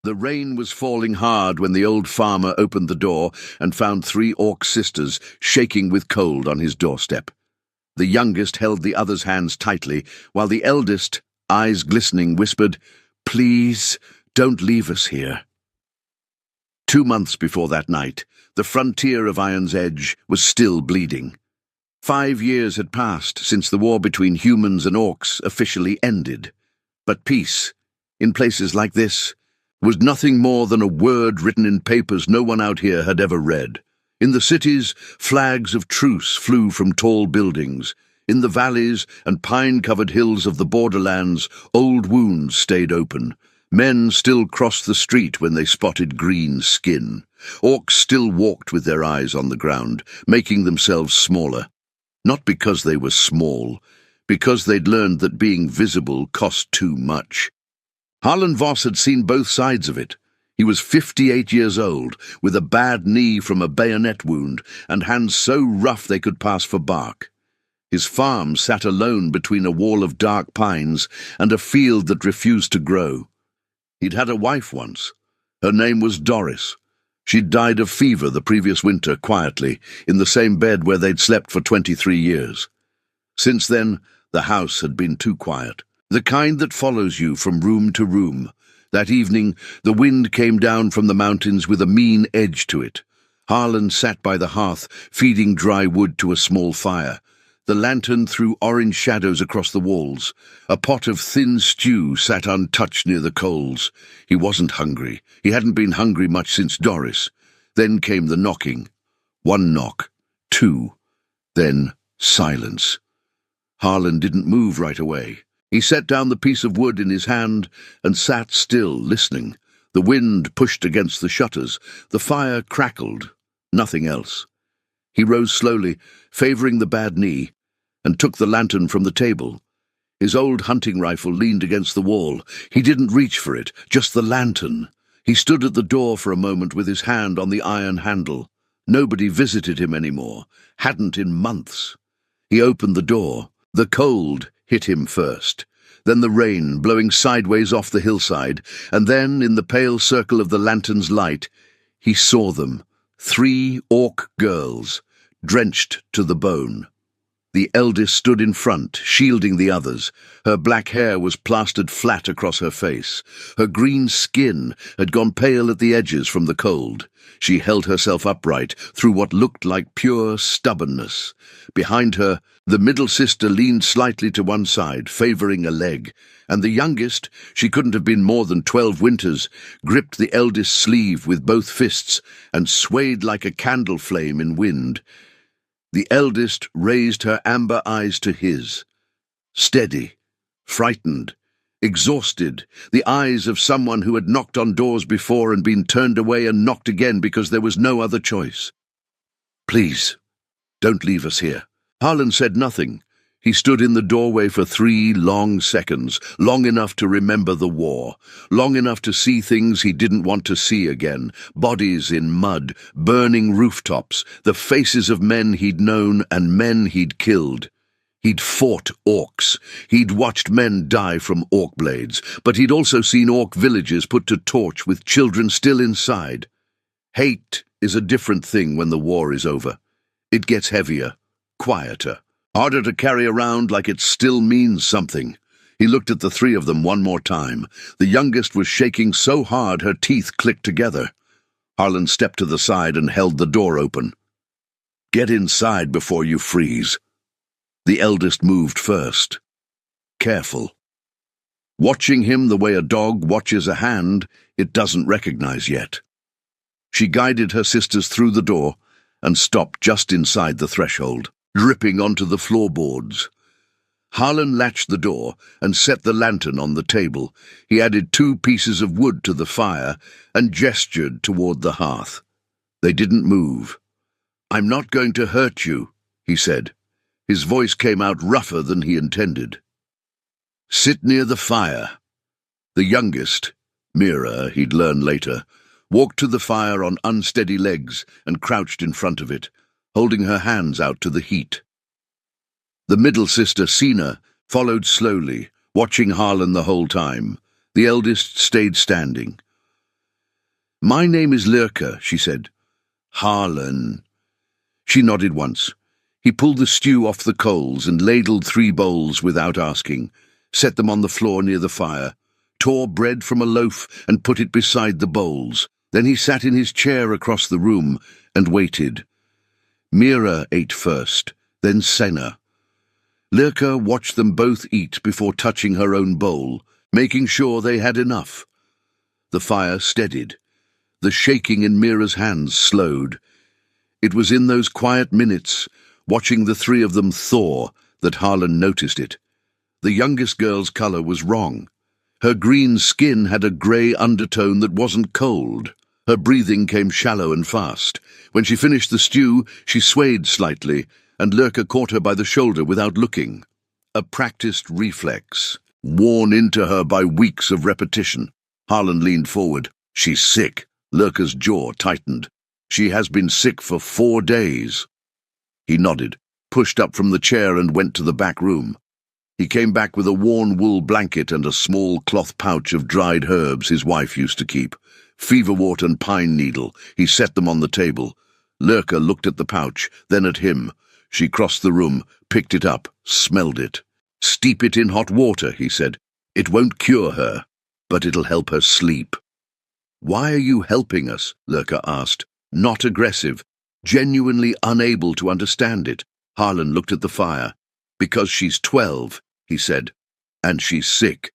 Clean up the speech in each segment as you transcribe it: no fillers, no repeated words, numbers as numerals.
The rain was falling hard when the old farmer opened the door and found 3 orc sisters shaking with cold on his doorstep. The youngest held the other's hands tightly, while the eldest, eyes glistening, whispered, "Please, don't leave us here." 2 months before that night, the frontier of Iron's Edge was still bleeding. 5 years had passed since the war between humans and orcs officially ended. But peace, in places like this, was nothing more than a word written in papers no one out here had ever read. In the cities, flags of truce flew from tall buildings. In the valleys and pine-covered hills of the borderlands, old wounds stayed open. Men still crossed the street when they spotted green skin. Orcs still walked with their eyes on the ground, making themselves smaller. Not because they were small, because they'd learned that being visible cost too much. Harlan Voss had seen both sides of it. He was 58 years old, with a bad knee from a bayonet wound, and hands so rough they could pass for bark. His farm sat alone between a wall of dark pines and a field that refused to grow. He'd had a wife once. Her name was Doris. She'd died of fever the previous winter, quietly, in the same bed where they'd slept for 23 years. Since then, the house had been too quiet, the kind that follows you from room to room. That evening, the wind came down from the mountains with a mean edge to it. Harlan sat by the hearth, feeding dry wood to a small fire. The lantern threw orange shadows across the walls. A pot of thin stew sat untouched near the coals. He wasn't hungry. He hadn't been hungry much since Doris. Then came the knocking. 1 knock, 2, then silence. Harlan didn't move right away. He set down the piece of wood in his hand and sat still, listening. The wind pushed against the shutters. The fire crackled. Nothing else. He rose slowly, favoring the bad knee, and took the lantern from the table. His old hunting rifle leaned against the wall. He didn't reach for it, just the lantern. He stood at the door for a moment with his hand on the iron handle. Nobody visited him anymore, hadn't in months. He opened the door. The cold hit him first, then the rain blowing sideways off the hillside, and then, in the pale circle of the lantern's light, he saw them, 3 orc girls, drenched to the bone. The eldest stood in front, shielding the others. Her black hair was plastered flat across her face. Her green skin had gone pale at the edges from the cold. She held herself upright through what looked like pure stubbornness. Behind her, the middle sister leaned slightly to one side, favoring a leg, and the youngest, she couldn't have been more than 12 winters, gripped the eldest's sleeve with both fists and swayed like a candle flame in wind. The eldest raised her amber eyes to his. Steady, frightened, exhausted, the eyes of someone who had knocked on doors before and been turned away and knocked again because there was no other choice. "Please, don't leave us here." Harlan said nothing. He stood in the doorway for 3 long seconds, long enough to remember the war, long enough to see things he didn't want to see again, bodies in mud, burning rooftops, the faces of men he'd known and men he'd killed. He'd fought orcs. He'd watched men die from orc blades, but he'd also seen orc villages put to torch with children still inside. Hate is a different thing when the war is over. It gets heavier, quieter, harder to carry around like it still means something. He looked at the 3 of them one more time. The youngest was shaking so hard her teeth clicked together. Harlan stepped to the side and held the door open. "Get inside before you freeze." The eldest moved first. Careful. Watching him the way a dog watches a hand it doesn't recognize yet. She guided her sisters through the door and stopped just inside the threshold, dripping onto the floorboards. Harlan latched the door and set the lantern on the table. He added 2 pieces of wood to the fire and gestured toward the hearth. They didn't move. "I'm not going to hurt you," he said. His voice came out rougher than he intended. "Sit near the fire." The youngest, Mira, he'd learn later, walked to the fire on unsteady legs and crouched in front of it, holding her hands out to the heat. The middle sister, Sina, followed slowly, watching Harlan the whole time. The eldest stayed standing. "My name is Lurker," she said. "Harlan." She nodded once. He pulled the stew off the coals and ladled 3 bowls without asking, set them on the floor near the fire, tore bread from a loaf and put it beside the bowls. Then he sat in his chair across the room and waited. Mira ate first, then Senna. Lurker watched them both eat before touching her own bowl, making sure they had enough. The fire steadied. The shaking in Mira's hands slowed. It was in those quiet minutes, watching the 3 of them thaw, that Harlan noticed it. The youngest girl's colour was wrong. Her green skin had a grey undertone that wasn't cold. Her breathing came shallow and fast. When she finished the stew, she swayed slightly, and Lurker caught her by the shoulder without looking. A practiced reflex, worn into her by weeks of repetition. Harlan leaned forward. "She's sick." Lurker's jaw tightened. "She has been sick for 4 days." He nodded, pushed up from the chair and went to the back room. He came back with a worn wool blanket and a small cloth pouch of dried herbs his wife used to keep. Feverwort and pine needle. He set them on the table. Lurker looked at the pouch, then at him. She crossed the room, picked it up, smelled it. "Steep it in hot water," he said. "It won't cure her, but it'll help her sleep." "Why are you helping us?" Lurker asked. Not aggressive, genuinely unable to understand it. Harlan looked at the fire. "Because she's 12, he said, "and she's sick."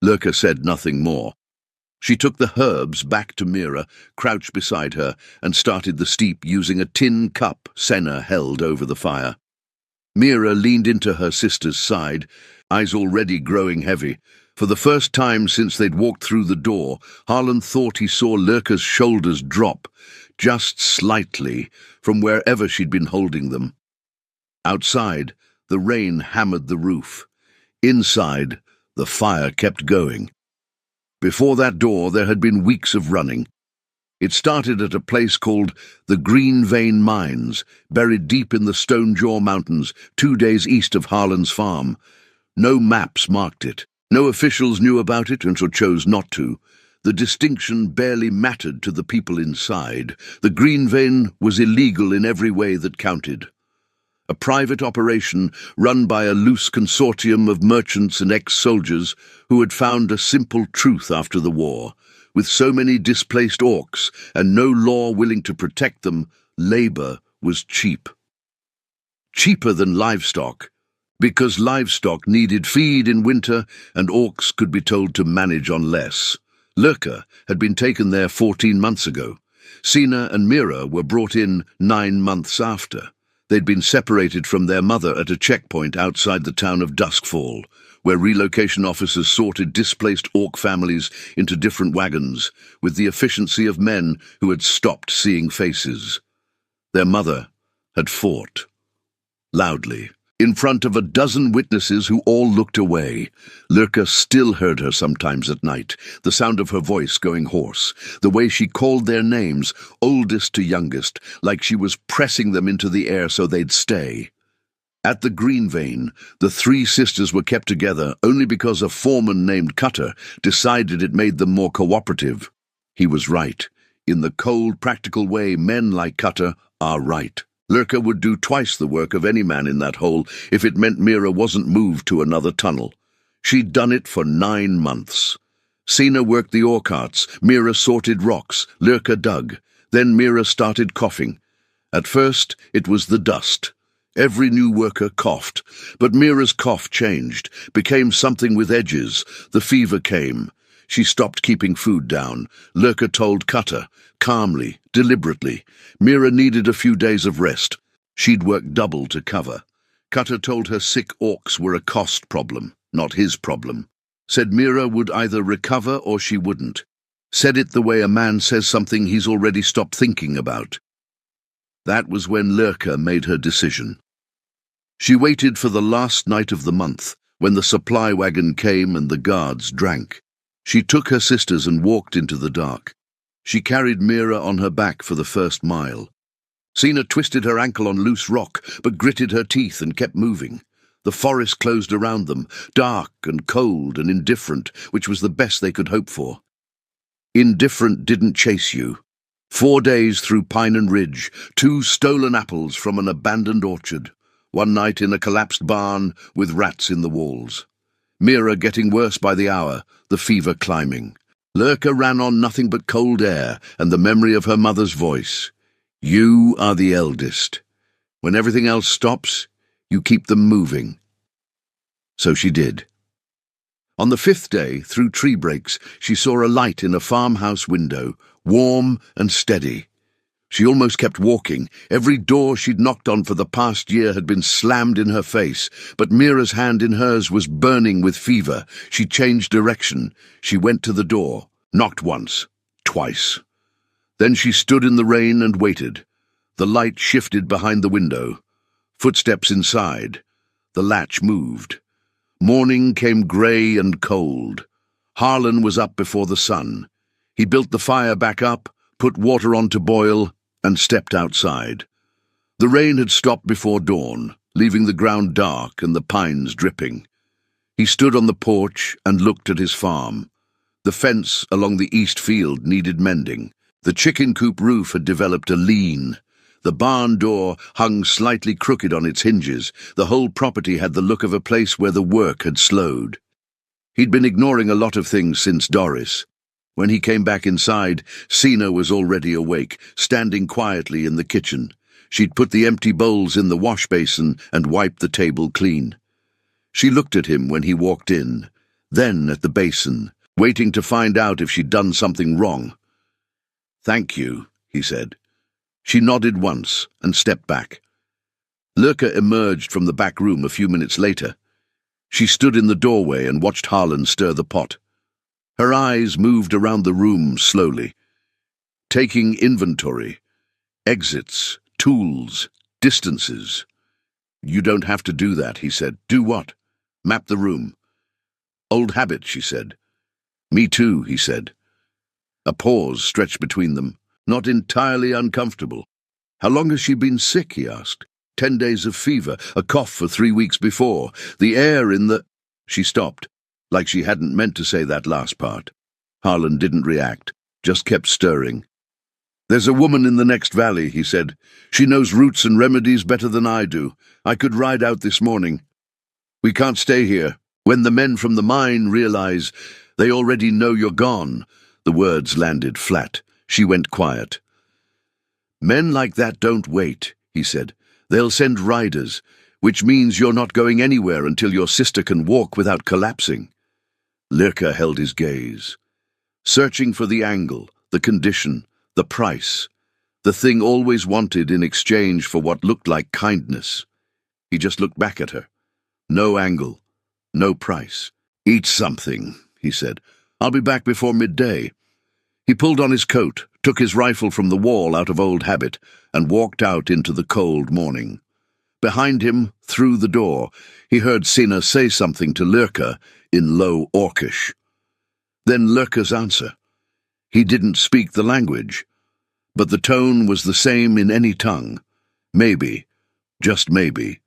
Lurker said nothing more. She took the herbs back to Mira, crouched beside her, and started the steep using a tin cup Senna held over the fire. Mira leaned into her sister's side, eyes already growing heavy. For the first time since they'd walked through the door, Harlan thought he saw Lurker's shoulders drop, just slightly, from wherever she'd been holding them. Outside, the rain hammered the roof. Inside, the fire kept going. Before that door, there had been weeks of running. It started at a place called the Green Vein Mines, buried deep in the Stone Jaw Mountains, 2 days east of Harlan's farm. No maps marked it. No officials knew about it and so chose not to. The distinction barely mattered to the people inside. The Green Vein was illegal in every way that counted. A private operation run by a loose consortium of merchants and ex-soldiers who had found a simple truth after the war. With so many displaced orcs and no law willing to protect them, labour was cheap. Cheaper than livestock, because livestock needed feed in winter and orcs could be told to manage on less. Lurker had been taken there 14 months ago. Sina and Mira were brought in 9 months after. They'd been separated from their mother at a checkpoint outside the town of Duskfall, where relocation officers sorted displaced orc families into different wagons, with the efficiency of men who had stopped seeing faces. Their mother had fought. Loudly, in front of a dozen witnesses who all looked away. Lurker still heard her sometimes at night, the sound of her voice going hoarse, the way she called their names, oldest to youngest, like she was pressing them into the air so they'd stay. At the Green Vein, the 3 sisters were kept together only because a foreman named Cutter decided it made them more cooperative. He was right. In the cold, practical way men like Cutter are right. Lurker would do twice the work of any man in that hole if it meant Mira wasn't moved to another tunnel. She'd done it for 9 months. Sina worked the ore carts, Mira sorted rocks, Lurker dug. Then Mira started coughing. At first, it was the dust. Every new worker coughed, but Mira's cough changed, became something with edges. The fever came. She stopped keeping food down. Lurker told Cutter, calmly, deliberately. Mira needed a few days of rest. She'd worked double to cover. Cutter told her sick orcs were a cost problem, not his problem. Said Mira would either recover or she wouldn't. Said it the way a man says something he's already stopped thinking about. That was when Lurker made her decision. She waited for the last night of the month, when the supply wagon came and the guards drank. She took her sisters and walked into the dark. She carried Mira on her back for the first mile. Sina twisted her ankle on loose rock, but gritted her teeth and kept moving. The forest closed around them, dark and cold and indifferent, which was the best they could hope for. Indifferent didn't chase you. 4 days through Pine and Ridge, 2 stolen apples from an abandoned orchard, 1 night in a collapsed barn with rats in the walls. Mira getting worse by the hour, the fever climbing. Lurker ran on nothing but cold air and the memory of her mother's voice. You are the eldest. When everything else stops, you keep them moving. So she did. On the 5th day, through tree breaks, she saw a light in a farmhouse window, warm and steady. She almost kept walking. Every door she'd knocked on for the past year had been slammed in her face, but Mira's hand in hers was burning with fever. She changed direction. She went to the door, knocked once, twice. Then she stood in the rain and waited. The light shifted behind the window. Footsteps inside. The latch moved. Morning came grey and cold. Harlan was up before the sun. He built the fire back up, put water on to boil, and stepped outside. The rain had stopped before dawn, leaving the ground dark and the pines dripping. He stood on the porch and looked at his farm. The fence along the east field needed mending. The chicken coop roof had developed a lean. The barn door hung slightly crooked on its hinges. The whole property had the look of a place where the work had slowed. He'd been ignoring a lot of things since Doris. When he came back inside, Sina was already awake, standing quietly in the kitchen. She'd put the empty bowls in the wash basin and wiped the table clean. She looked at him when he walked in, then at the basin, waiting to find out if she'd done something wrong. "Thank you," he said. She nodded once and stepped back. Lurker emerged from the back room a few minutes later. She stood in the doorway and watched Harlan stir the pot. Her eyes moved around the room slowly, taking inventory, exits, tools, distances. "You don't have to do that," he said. "Do what?" "Map the room." "Old habit," she said. "Me too," he said. A pause stretched between them, not entirely uncomfortable. "How long has she been sick?" he asked. 10 days of fever, a cough for 3 weeks before. The air in the... She stopped, like she hadn't meant to say that last part. Harlan didn't react, just kept stirring. "There's a woman in the next valley," he said. "She knows roots and remedies better than I do. I could ride out this morning. We can't stay here. When the men from the mine realize they already know you're gone." The words landed flat. She went quiet. "Men like that don't wait," he said. "They'll send riders, which means you're not going anywhere until your sister can walk without collapsing." Lurker held his gaze, searching for the angle, the condition, the price, the thing always wanted in exchange for what looked like kindness. He just looked back at her. No angle, no price. "Eat something," he said. "I'll be back before midday." He pulled on his coat, took his rifle from the wall out of old habit, and walked out into the cold morning. Behind him, through the door, he heard Sina say something to Lurker in low Orcish. Then Lurker's answer. He didn't speak the language, but the tone was the same in any tongue. Maybe, just maybe.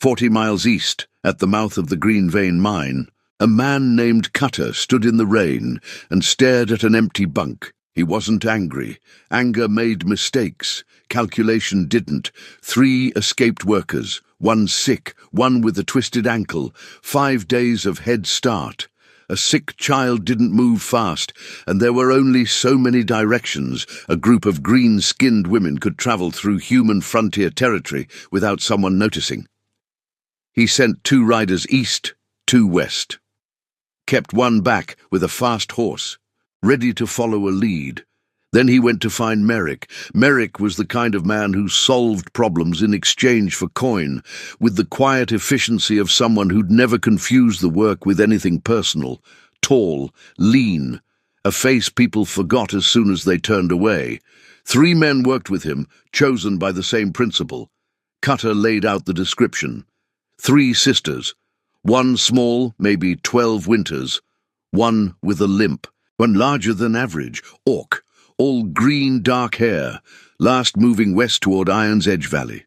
40 miles east, at the mouth of the Green Vein mine, a man named Cutter stood in the rain and stared at an empty bunk. He wasn't angry. Anger made mistakes. Calculation didn't. 3 escaped workers, 1 sick, 1 with a twisted ankle, 5 days of head start. A sick child didn't move fast, and there were only so many directions a group of green-skinned women could travel through human frontier territory without someone noticing. He sent 2 riders east, 2 west. Kept 1 back with a fast horse, ready to follow a lead. Then he went to find Merrick. Merrick was the kind of man who solved problems in exchange for coin, with the quiet efficiency of someone who'd never confused the work with anything personal. Tall, lean, a face people forgot as soon as they turned away. 3 men worked with him, chosen by the same principle. Cutter laid out the description. 3 sisters. 1 small, maybe 12 winters. 1 with a limp. 1 larger than average, orc. All green, dark hair, last moving west toward Iron's Edge Valley.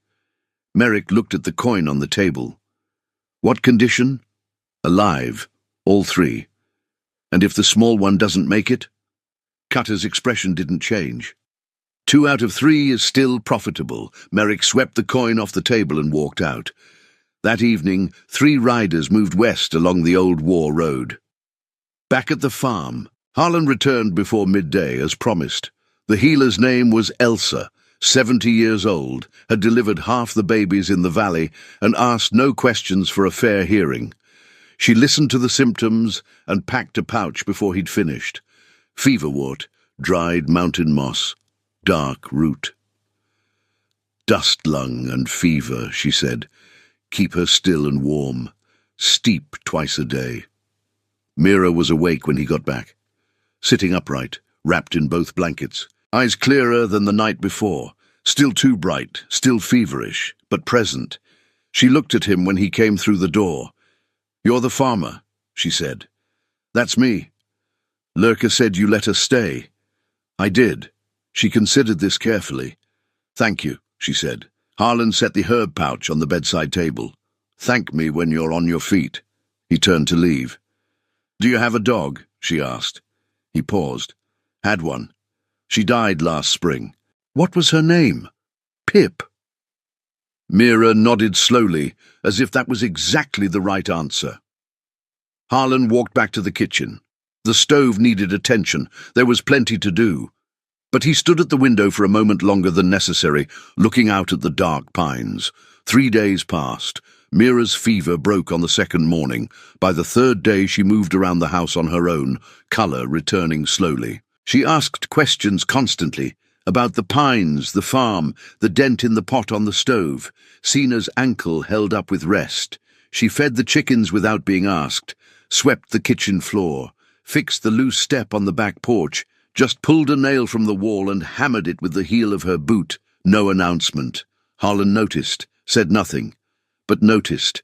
Merrick looked at the coin on the table. What condition? Alive, all 3. And if the small one doesn't make it? Cutter's expression didn't change. 2 out of 3 is still profitable. Merrick swept the coin off the table and walked out. That evening, 3 riders moved west along the old war road. Back at the farm, Harlan returned before midday, as promised. The healer's name was Elsa, 70 years old, had delivered half the babies in the valley, and asked no questions for a fair hearing. She listened to the symptoms and packed a pouch before he'd finished. Feverwort, dried mountain moss, dark root. Dust lung and fever, she said. Keep her still and warm. Steep twice a day. Mira was awake when he got back, sitting upright, wrapped in both blankets, eyes clearer than the night before, still too bright, still feverish, but present. She looked at him when he came through the door. "You're the farmer," she said. "That's me. Lurker said you let us stay." "I did." She considered this carefully. "Thank you," she said. Harlan set the herb pouch on the bedside table. "Thank me when you're on your feet." He turned to leave. "Do you have a dog?" she asked. He paused. "Had one. She died last spring." "What was her name?" "Pip." Mira nodded slowly, as if that was exactly the right answer. Harlan walked back to the kitchen. The stove needed attention. There was plenty to do. But he stood at the window for a moment longer than necessary, looking out at the dark pines. 3 days passed. Mira's fever broke on the second morning. By the third day she moved around the house on her own, colour returning slowly. She asked questions constantly, about the pines, the farm, the dent in the pot on the stove, Sina's ankle held up with rest. She fed the chickens without being asked, swept the kitchen floor, fixed the loose step on the back porch, just pulled a nail from the wall and hammered it with the heel of her boot. No announcement. Harlan noticed, said nothing, but noticed.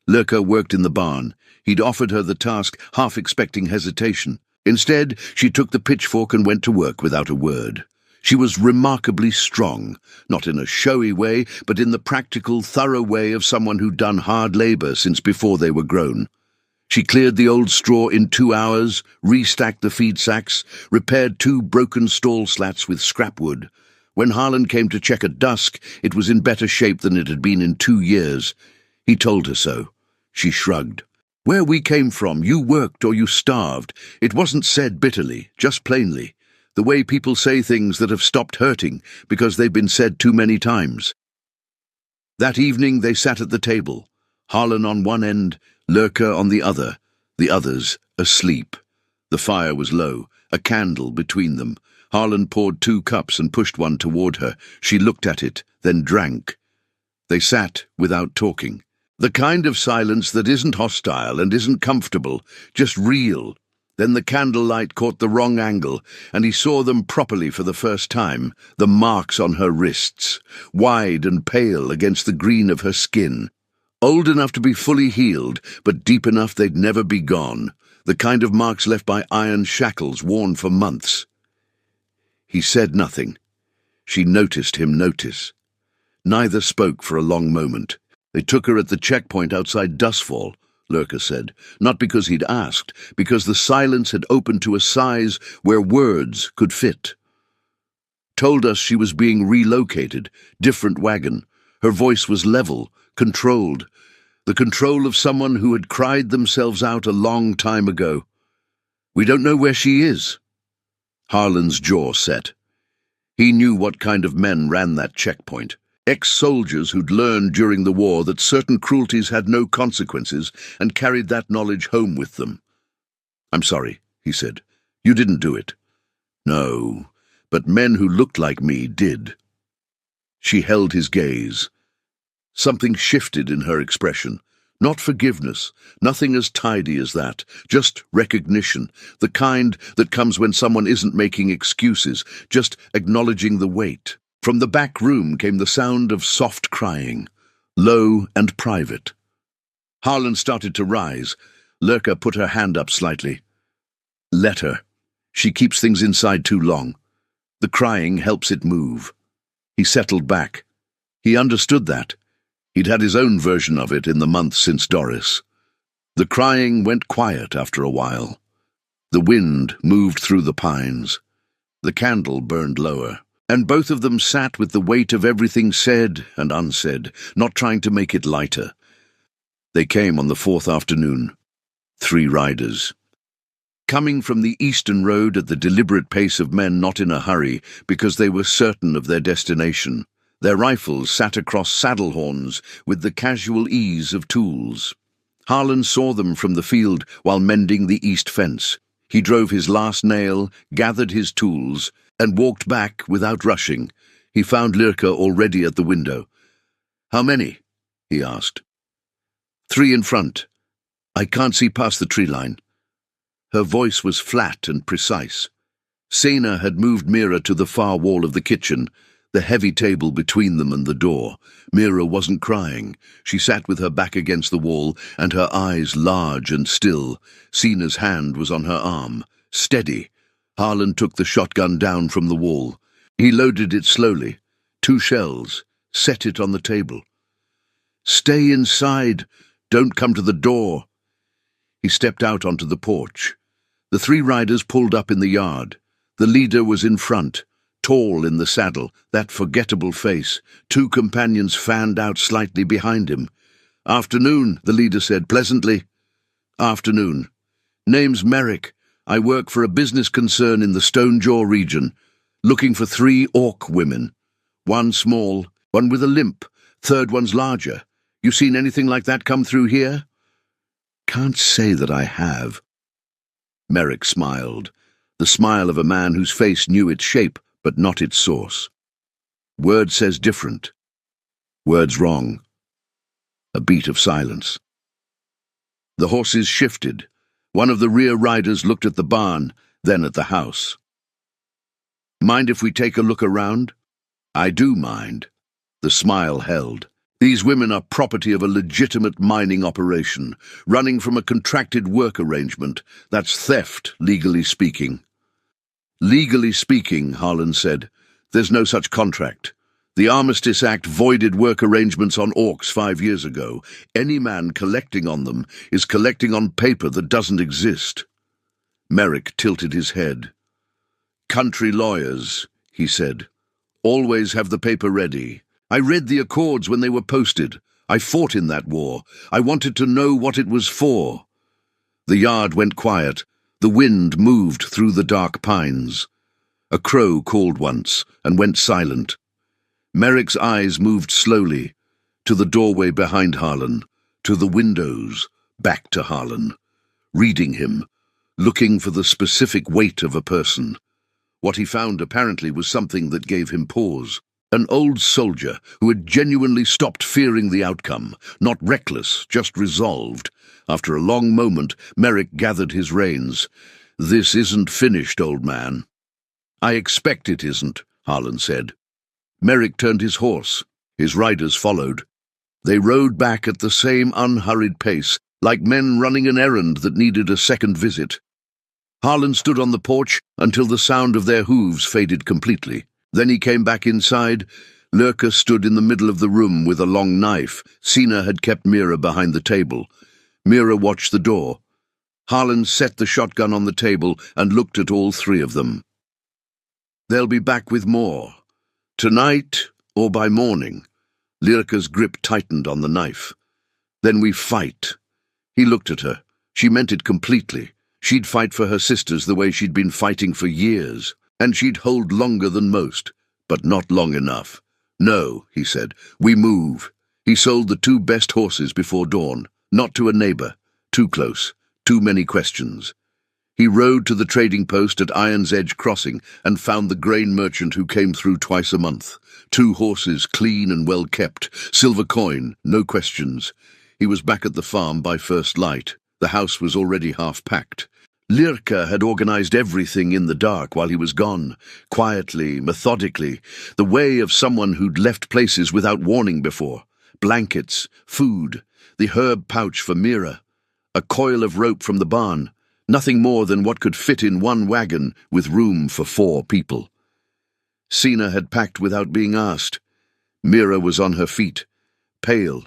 Lurker worked in the barn. He'd offered her the task, half expecting hesitation. Instead, she took the pitchfork and went to work without a word. She was remarkably strong, not in a showy way, but in the practical, thorough way of someone who'd done hard labour since before they were grown. She cleared the old straw in 2 hours, restacked the feed sacks, repaired 2 broken stall slats with scrap wood. When Harlan came to check at dusk, it was in better shape than it had been in 2 years. He told her so. She shrugged. "Where we came from, you worked or you starved." It wasn't said bitterly, just plainly. The way people say things that have stopped hurting because they've been said too many times. That evening they sat at the table, Harlan on one end, Lurker on the other, the others asleep. The fire was low, a candle between them. Harlan poured 2 cups and pushed one toward her. She looked at it, then drank. They sat without talking. The kind of silence that isn't hostile and isn't comfortable, just real. Then the candlelight caught the wrong angle, and he saw them properly for the first time, the marks on her wrists, wide and pale against the green of her skin. Old enough to be fully healed, but deep enough they'd never be gone, the kind of marks left by iron shackles worn for months. He said nothing. She noticed him notice. Neither spoke for a long moment. "They took her at the checkpoint outside Dustfall," Lurker said, not because he'd asked, because the silence had opened to a size where words could fit. "Told us she was being relocated, different wagon. Her voice was level, controlled, the control of someone who had cried themselves out a long time ago. We don't know where she is." Harlan's jaw set. He knew what kind of men ran that checkpoint. Ex-soldiers who'd learned during the war that certain cruelties had no consequences and carried that knowledge home with them. "I'm sorry," he said. "You didn't do it." "No, but men who looked like me did." She held his gaze. Something shifted in her expression. Not forgiveness, nothing as tidy as that, just recognition, the kind that comes when someone isn't making excuses, just acknowledging the weight. From the back room came the sound of soft crying, low and private. Harlan started to rise. Lurker put her hand up slightly. "Let her. She keeps things inside too long. The crying helps it move." He settled back. He understood that. He'd had his own version of it in the months since Doris. The crying went quiet after a while. The wind moved through the pines. The candle burned lower, and both of them sat with the weight of everything said and unsaid, not trying to make it lighter. They came on the fourth afternoon. 3 riders. Coming from the eastern road at the deliberate pace of men not in a hurry because they were certain of their destination. Their rifles sat across saddle horns with the casual ease of tools. Harlan saw them from the field while mending the east fence. He drove his last nail, gathered his tools, and walked back without rushing. He found Lirka already at the window. "How many?" he asked. 3 in front. I can't see past the tree line." Her voice was flat and precise. Sena had moved Mira to the far wall of the kitchen, the heavy table between them and the door. Mira wasn't crying. She sat with her back against the wall and her eyes large and still. Sena's hand was on her arm. Steady. Harlan took the shotgun down from the wall. He loaded it slowly. 2 shells. Set it on the table. "Stay inside. Don't come to the door." He stepped out onto the porch. The 3 riders pulled up in the yard. The leader was in front, tall in the saddle, that forgettable face. 2 companions fanned out slightly behind him. "Afternoon," the leader said pleasantly. "Afternoon. Name's Merrick. I work for a business concern in the Stonejaw region, looking for 3 orc women. 1 small, 1 with a limp, 3rd one's larger. You seen anything like that come through here?" "Can't say that I have." Merrick smiled, the smile of a man whose face knew its shape but not its source. "Word says different." "Word's wrong." A beat of silence. The horses shifted. One of the rear riders looked at the barn, then at the house. "Mind if we take a look around?" "I do mind." The smile held. "These women are property of a legitimate mining operation, running from a contracted work arrangement. That's theft, legally speaking." "Legally speaking," Harlan said, "there's no such contract. The Armistice Act voided work arrangements on orcs 5 years ago. Any man collecting on them is collecting on paper that doesn't exist." Merrick tilted his head. "Country lawyers," he said, "always have the paper ready. I read the accords when they were posted. I fought in that war. I wanted to know what it was for." The yard went quiet. The wind moved through the dark pines. A crow called once and went silent. Merrick's eyes moved slowly, to the doorway behind Harlan, to the windows, back to Harlan, reading him, looking for the specific weight of a person. What he found apparently was something that gave him pause. An old soldier who had genuinely stopped fearing the outcome, not reckless, just resolved. After a long moment, Merrick gathered his reins. "This isn't finished, old man." "I expect it isn't," Harlan said. Merrick turned his horse. His riders followed. They rode back at the same unhurried pace, like men running an errand that needed a second visit. Harlan stood on the porch until the sound of their hooves faded completely. Then he came back inside. Lirka stood in the middle of the room with a long knife. Sena had kept Mira behind the table. Mira watched the door. Harlan set the shotgun on the table and looked at all 3 of them. "They'll be back with more. Tonight or by morning." Lirka's grip tightened on the knife. "Then we fight." He looked at her. She meant it completely. She'd fight for her sisters the way she'd been fighting for years. And she'd hold longer than most, but not long enough. "No," he said, "we move." He sold the 2 best horses before dawn, not to a neighbor. Too close, too many questions. He rode to the trading post at Iron's Edge Crossing and found the grain merchant who came through twice a month. 2 horses, clean and well kept, silver coin, no questions. He was back at the farm by first light. The house was already half packed. Lirka had organized everything in the dark while he was gone, quietly, methodically, the way of someone who'd left places without warning before. Blankets, food, the herb pouch for Mira, a coil of rope from the barn, nothing more than what could fit in 1 wagon with room for 4 people. Sena had packed without being asked. Mira was on her feet, pale,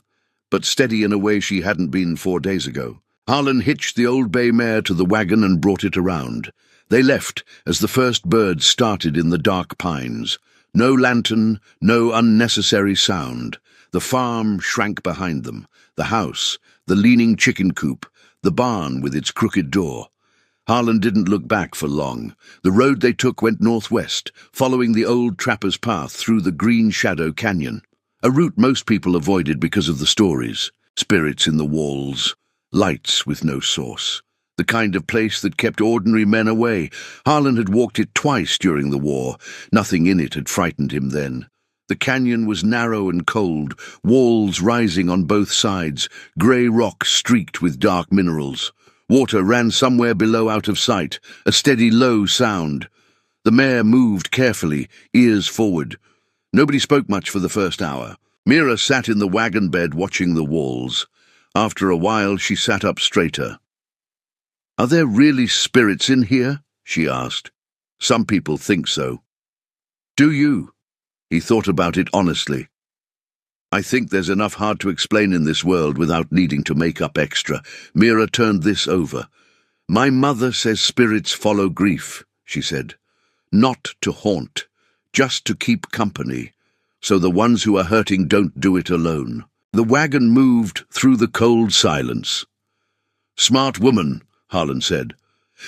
but steady in a way she hadn't been 4 days ago. Harlan hitched the old bay mare to the wagon and brought it around. They left as the first birds started in the dark pines. No lantern, no unnecessary sound. The farm shrank behind them, the house, the leaning chicken coop, the barn with its crooked door. Harlan didn't look back for long. The road they took went northwest, following the old trapper's path through the Green Shadow Canyon, a route most people avoided because of the stories. Spirits in the walls, lights with no source. The kind of place that kept ordinary men away. Harlan had walked it twice during the war. Nothing in it had frightened him then. The canyon was narrow and cold, walls rising on both sides, grey rock streaked with dark minerals. Water ran somewhere below out of sight, a steady low sound. The mare moved carefully, ears forward. Nobody spoke much for the first hour. Mira sat in the wagon bed watching the walls. After a while she sat up straighter. "Are there really spirits in here?" she asked. "Some people think so." "Do you?" He thought about it honestly. "I think there's enough hard to explain in this world without needing to make up extra." Mira turned this over. "My mother says spirits follow grief," she said. "Not to haunt, just to keep company, so the ones who are hurting don't do it alone." The wagon moved through the cold silence. "Smart woman," Harlan said.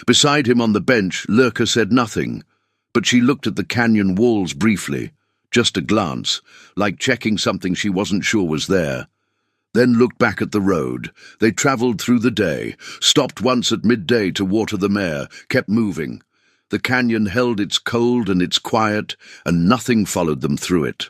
Beside him on the bench, Lurker said nothing, but she looked at the canyon walls briefly, just a glance, like checking something she wasn't sure was there. Then looked back at the road. They travelled through the day, stopped once at midday to water the mare, kept moving. The canyon held its cold and its quiet, and nothing followed them through it.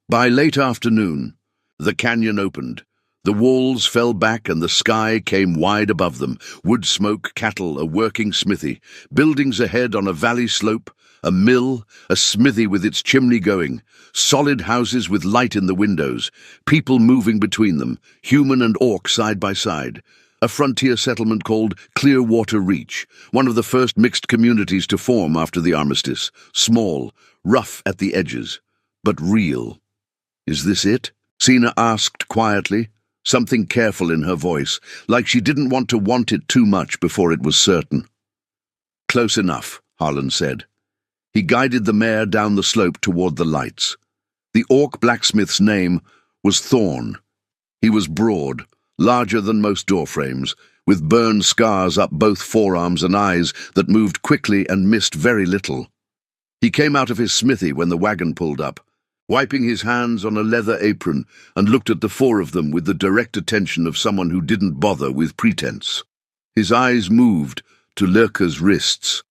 By late afternoon, the canyon opened. The walls fell back and the sky came wide above them. Wood smoke, cattle, a working smithy. Buildings ahead on a valley slope. A mill, a smithy with its chimney going. Solid houses with light in the windows. People moving between them, human and orc side by side. A frontier settlement called Clearwater Reach, one of the first mixed communities to form after the armistice. Small, rough at the edges, but real. "Is this it?" Sina asked quietly, something careful in her voice, like she didn't want it too much before it was certain. "Close enough," Harlan said. He guided the mare down the slope toward the lights. The orc blacksmith's name was Thorn. He was broad, larger than most doorframes, with burned scars up both forearms and eyes that moved quickly and missed very little. He came out of his smithy when the wagon pulled up, wiping his hands on a leather apron, and looked at the four of them with the direct attention of someone who didn't bother with pretense. His eyes moved to Lurker's wrists.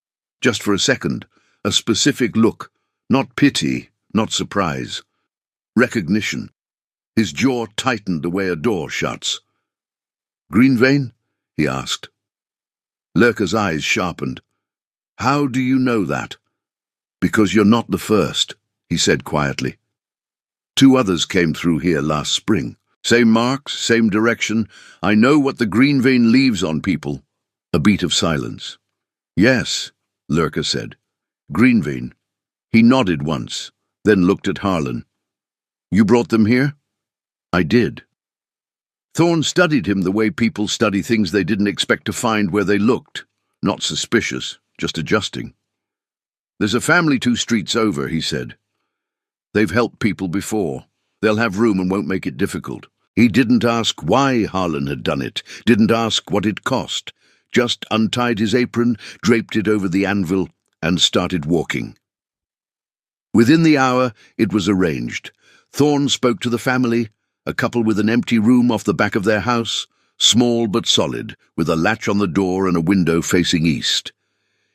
Just for a second, a specific look, not pity, not surprise. Recognition. His jaw tightened the way a door shuts. "Greenvein?" he asked. Lurker's eyes sharpened. "How do you know that?" "Because you're not the first," he said quietly. "2 others came through here last spring. Same marks, same direction. I know what the Greenvein leaves on people." A beat of silence. "Yes," Lurker said. "Greenvein." He nodded once, then looked at Harlan. "You brought them here?" "I did." Thorn studied him the way people study things they didn't expect to find where they looked. Not suspicious, just adjusting. "There's a family 2 streets over," he said. "They've helped people before. They'll have room and won't make it difficult." He didn't ask why Harlan had done it, didn't ask what it cost, just untied his apron, draped it over the anvil, and started walking. Within the hour, it was arranged. Thorn spoke to the family, a couple with an empty room off the back of their house, small but solid, with a latch on the door and a window facing east.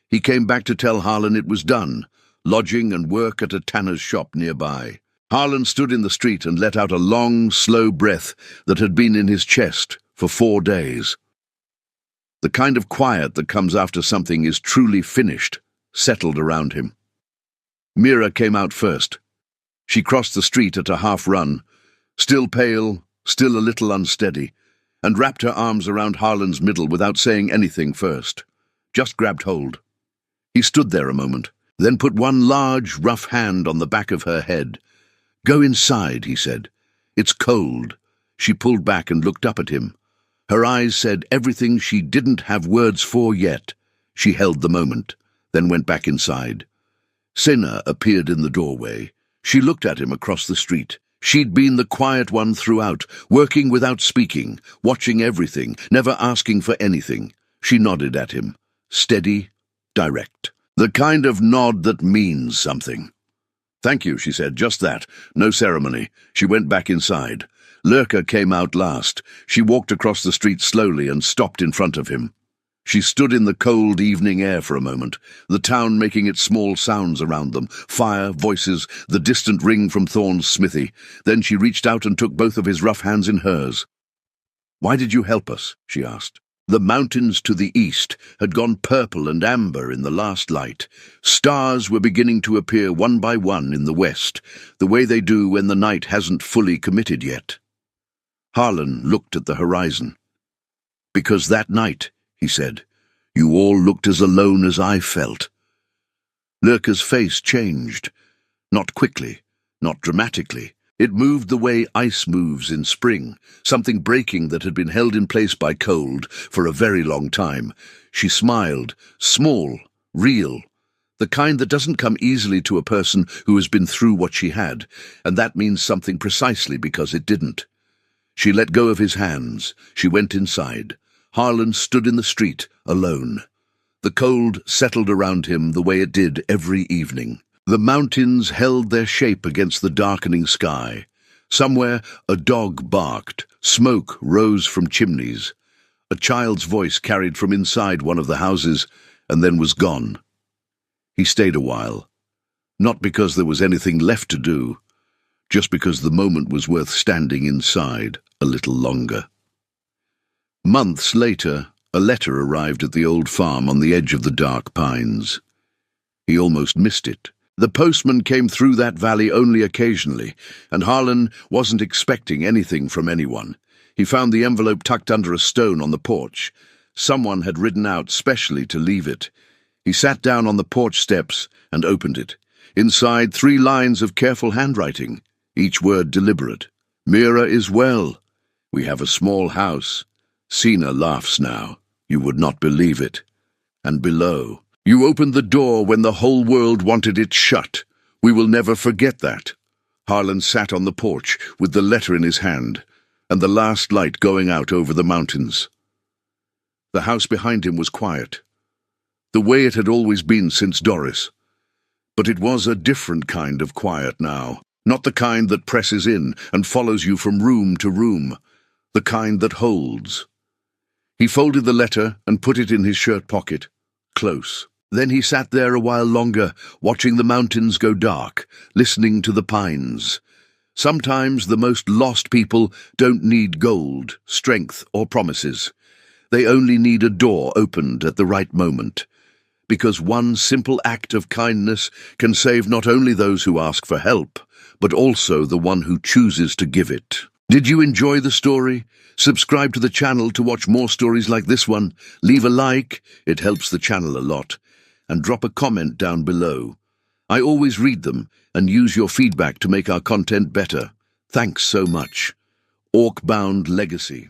He came back to tell Harlan it was done, lodging and work at a tanner's shop nearby. Harlan stood in the street and let out a long, slow breath that had been in his chest for 4 days. The kind of quiet that comes after something is truly finished settled around him. Mira came out first. She crossed the street at a half-run, still pale, still a little unsteady, and wrapped her arms around Harlan's middle without saying anything first. Just grabbed hold. He stood there a moment, then put one large, rough hand on the back of her head. "Go inside," he said. "It's cold." She pulled back and looked up at him. Her eyes said everything she didn't have words for yet. She held the moment, then went back inside. Senna appeared in the doorway. She looked at him across the street. She'd been the quiet one throughout, working without speaking, watching everything, never asking for anything. She nodded at him, steady, direct. The kind of nod that means something. "Thank you," she said, just that, no ceremony. She went back inside. Lurker came out last. She walked across the street slowly and stopped in front of him. She stood in the cold evening air for a moment, the town making its small sounds around them, fire, voices, the distant ring from Thorne's smithy. Then she reached out and took both of his rough hands in hers. "Why did you help us?" she asked. The mountains to the east had gone purple and amber in the last light. Stars were beginning to appear one by one in the west, the way they do when the night hasn't fully committed yet. Harlan looked at the horizon. "Because that night," he said, "you all looked as alone as I felt." Lurker's face changed. Not quickly, not dramatically. It moved the way ice moves in spring, something breaking that had been held in place by cold for a very long time. She smiled, small, real, the kind that doesn't come easily to a person who has been through what she had, and that means something precisely because it didn't. She let go of his hands. She went inside. Harlan stood in the street, alone. The cold settled around him the way it did every evening. The mountains held their shape against the darkening sky. Somewhere a dog barked. Smoke rose from chimneys. A child's voice carried from inside one of the houses and then was gone. He stayed a while. Not because there was anything left to do, just because the moment was worth standing inside a little longer. Months later, a letter arrived at the old farm on the edge of the dark pines. He almost missed it. The postman came through that valley only occasionally, and Harlan wasn't expecting anything from anyone. He found the envelope tucked under a stone on the porch. Someone had ridden out specially to leave it. He sat down on the porch steps and opened it. Inside, 3 lines of careful handwriting, each word deliberate. "Mira is well. We have a small house. Sina laughs now. You would not believe it." And below, "You opened the door when the whole world wanted it shut. We will never forget that." Harlan sat on the porch with the letter in his hand, and the last light going out over the mountains. The house behind him was quiet, the way it had always been since Doris. But it was a different kind of quiet now, not the kind that presses in and follows you from room to room, the kind that holds. He folded the letter and put it in his shirt pocket, close. Then he sat there a while longer, watching the mountains go dark, listening to the pines. Sometimes the most lost people don't need gold, strength, or promises. They only need a door opened at the right moment. Because one simple act of kindness can save not only those who ask for help, but also the one who chooses to give it. Did you enjoy the story? Subscribe to the channel to watch more stories like this one. Leave a like, it helps the channel a lot. And drop a comment down below. I always read them and use your feedback to make our content better. Thanks so much. Orc-Bound Legacy.